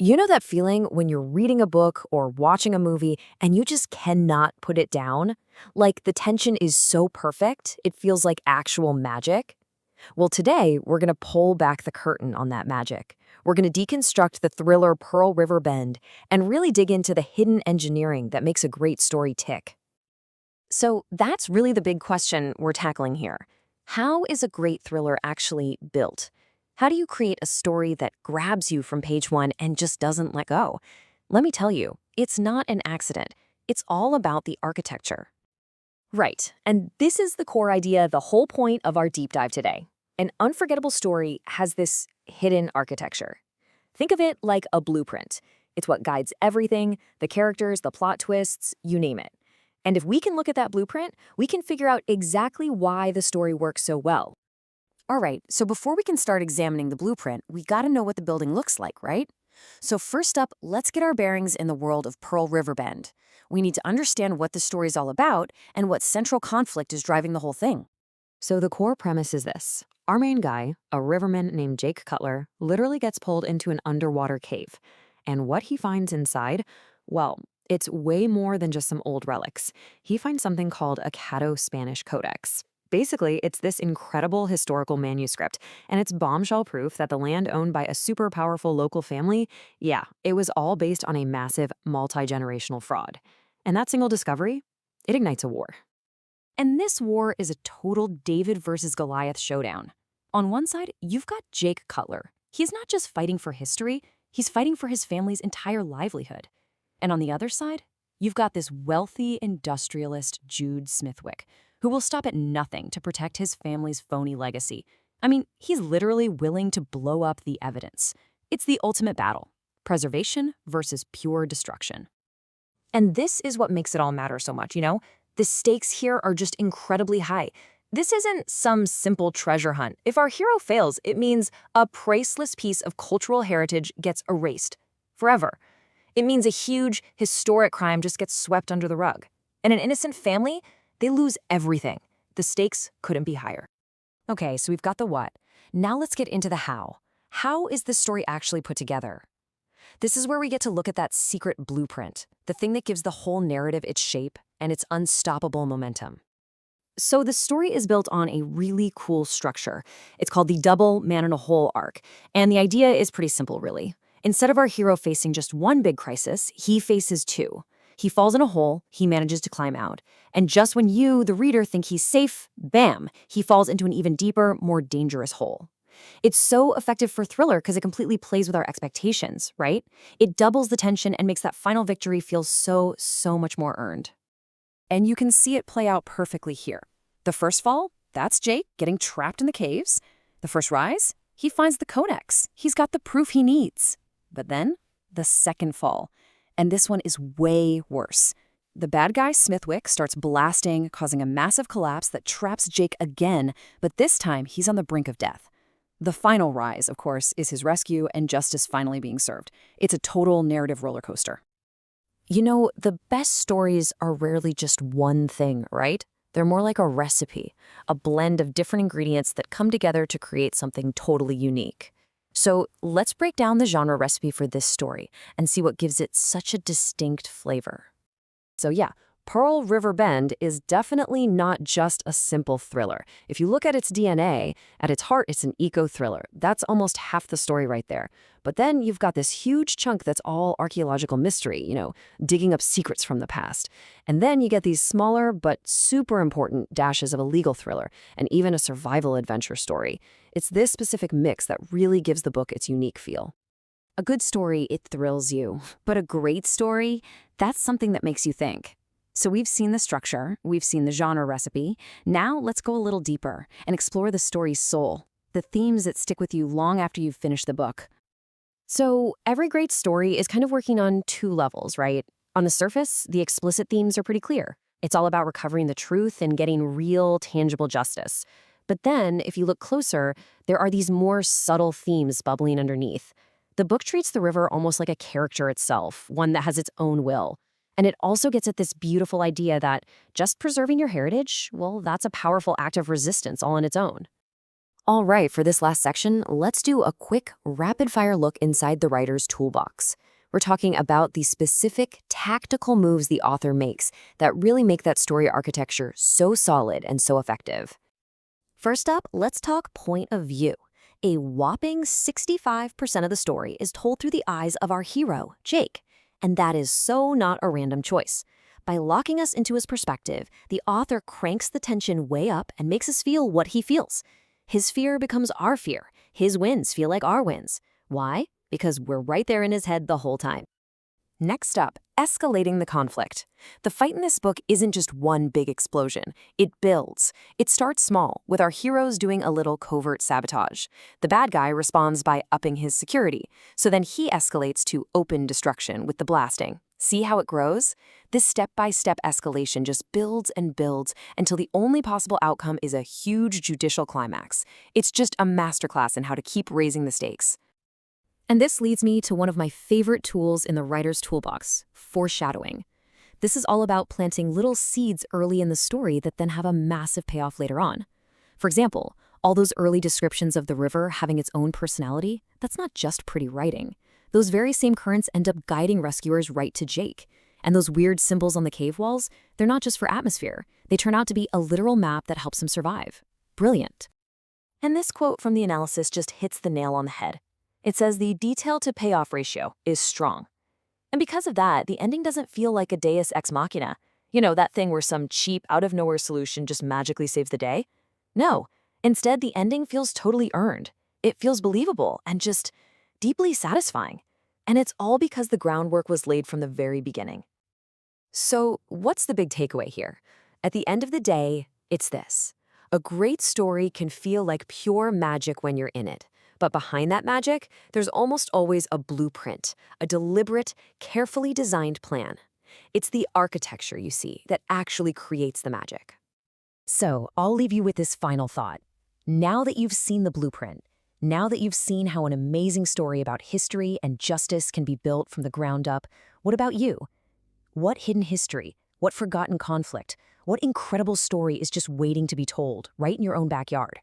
You know that feeling when you're reading a book or watching a movie and you just cannot put it down? Like the tension is so perfect, it feels like actual magic? Well, today we're going to pull back the curtain on that magic. We're going to deconstruct the thriller Pearl River Bend and really dig into the hidden engineering that makes a great story tick. So that's really the big question we're tackling here. How is a great thriller actually built? How do you create a story that grabs you from page one and just doesn't let go? Let me tell you, it's not an accident. It's all about the architecture. Right, and this is the core idea, the whole point of our deep dive today. An unforgettable story has this hidden architecture. Think of it like a blueprint. It's what guides everything, the characters, the plot twists, you name it. And if we can look at that blueprint, we can figure out exactly why the story works so well. All right, so before we can start examining the blueprint, we gotta know what the building looks like, right? So first up, let's get our bearings in the world of Pearl River Bend. We need to understand what the story's all about and what central conflict is driving the whole thing. So the core premise is this. Our main guy, a riverman named Jake Cutler, literally gets pulled into an underwater cave. And what he finds inside, well, it's way more than just some old relics. He finds something called a Caddo-Spanish Codex. Basically, it's this incredible historical manuscript, and it's bombshell proof that the land owned by a super powerful local family, yeah, it was all based on a massive multi-generational fraud. And that single discovery, it ignites a war. And this war is a total David versus Goliath showdown. On one side, you've got Jake Cutler. He's not just fighting for history, he's fighting for his family's entire livelihood. And on the other side, you've got this wealthy industrialist Jude Smithwick, who will stop at nothing to protect his family's phony legacy. I mean, he's literally willing to blow up the evidence. It's the ultimate battle, preservation versus pure destruction. And this is what makes it all matter so much, you know? The stakes here are just incredibly high. This isn't some simple treasure hunt. If our hero fails, it means a priceless piece of cultural heritage gets erased forever. It means a huge, historic crime just gets swept under the rug. And an innocent family, they lose everything. The stakes couldn't be higher. Okay, so we've got the what. Now let's get into the how. How is this story actually put together? This is where we get to look at that secret blueprint, the thing that gives the whole narrative its shape and its unstoppable momentum. So the story is built on a really cool structure. It's called the double man-in-a-hole arc, and the idea is pretty simple, really. Instead of our hero facing just one big crisis, he faces two. He falls in a hole, he manages to climb out. And just when you, the reader, think he's safe, bam, he falls into an even deeper, more dangerous hole. It's so effective for thriller because it completely plays with our expectations, right? It doubles the tension and makes that final victory feel so much more earned. And you can see it play out perfectly here. The first fall, that's Jake getting trapped in the caves. The first rise, he finds the codex. He's got the proof he needs. But then, the second fall. And this one is way worse. The bad guy, Smithwick, starts blasting, causing a massive collapse that traps Jake again, but this time he's on the brink of death. The final rise, of course, is his rescue and justice finally being served. It's a total narrative roller coaster. You know, the best stories are rarely just one thing, right? They're more like a recipe, a blend of different ingredients that come together to create something totally unique. So let's break down the genre recipe for this story and see what gives it such a distinct flavor. So yeah, Pearl River Bend is definitely not just a simple thriller. If you look at its DNA, at its heart, it's an eco-thriller. That's almost half the story right there. But then you've got this huge chunk that's all archaeological mystery, digging up secrets from the past. And then you get these smaller but super important dashes of a legal thriller and even a survival adventure story. It's this specific mix that really gives the book its unique feel. A good story, it thrills you. But a great story, that's something that makes you think. So we've seen the structure, we've seen the genre recipe. Now let's go a little deeper and explore the story's soul, the themes that stick with you long after you've finished the book. So every great story is kind of working on two levels, right? On the surface, the explicit themes are pretty clear. It's all about recovering the truth and getting real, tangible justice. But then, if you look closer, there are these more subtle themes bubbling underneath. The book treats the river almost like a character itself, one that has its own will. And it also gets at this beautiful idea that just preserving your heritage, well, that's a powerful act of resistance all on its own. All right, for this last section, let's do a quick rapid-fire look inside the writer's toolbox. We're talking about the specific tactical moves the author makes that really make that story architecture so solid and so effective. First up, let's talk point of view. A whopping 65% of the story is told through the eyes of our hero, Jake. And that is so not a random choice. By locking us into his perspective, the author cranks the tension way up and makes us feel what he feels. His fear becomes our fear. His wins feel like our wins. Why? Because we're right there in his head the whole time. Next up, escalating the conflict. The fight in this book isn't just one big explosion. It builds. It starts small, with our heroes doing a little covert sabotage. The bad guy responds by upping his security, so then he escalates to open destruction with the blasting. See how it grows? This step-by-step escalation just builds and builds until the only possible outcome is a huge judicial climax. It's just a masterclass in how to keep raising the stakes. And this leads me to one of my favorite tools in the writer's toolbox, foreshadowing. This is all about planting little seeds early in the story that then have a massive payoff later on. For example, all those early descriptions of the river having its own personality, that's not just pretty writing. Those very same currents end up guiding rescuers right to Jake. And those weird symbols on the cave walls, they're not just for atmosphere. They turn out to be a literal map that helps him survive. Brilliant. And this quote from the analysis just hits the nail on the head. It says the detail to payoff ratio is strong. And because of that, the ending doesn't feel like a deus ex machina. You know, that thing where some cheap, out-of-nowhere solution just magically saves the day? No. Instead, the ending feels totally earned. It feels believable and just deeply satisfying. And it's all because the groundwork was laid from the very beginning. So, what's the big takeaway here? At the end of the day, it's this. A great story can feel like pure magic when you're in it. But behind that magic, there's almost always a blueprint, a deliberate, carefully designed plan. It's the architecture, you see, that actually creates the magic. So, I'll leave you with this final thought. Now that you've seen the blueprint, now that you've seen how an amazing story about history and justice can be built from the ground up, what about you? What hidden history, what forgotten conflict, what incredible story is just waiting to be told right in your own backyard?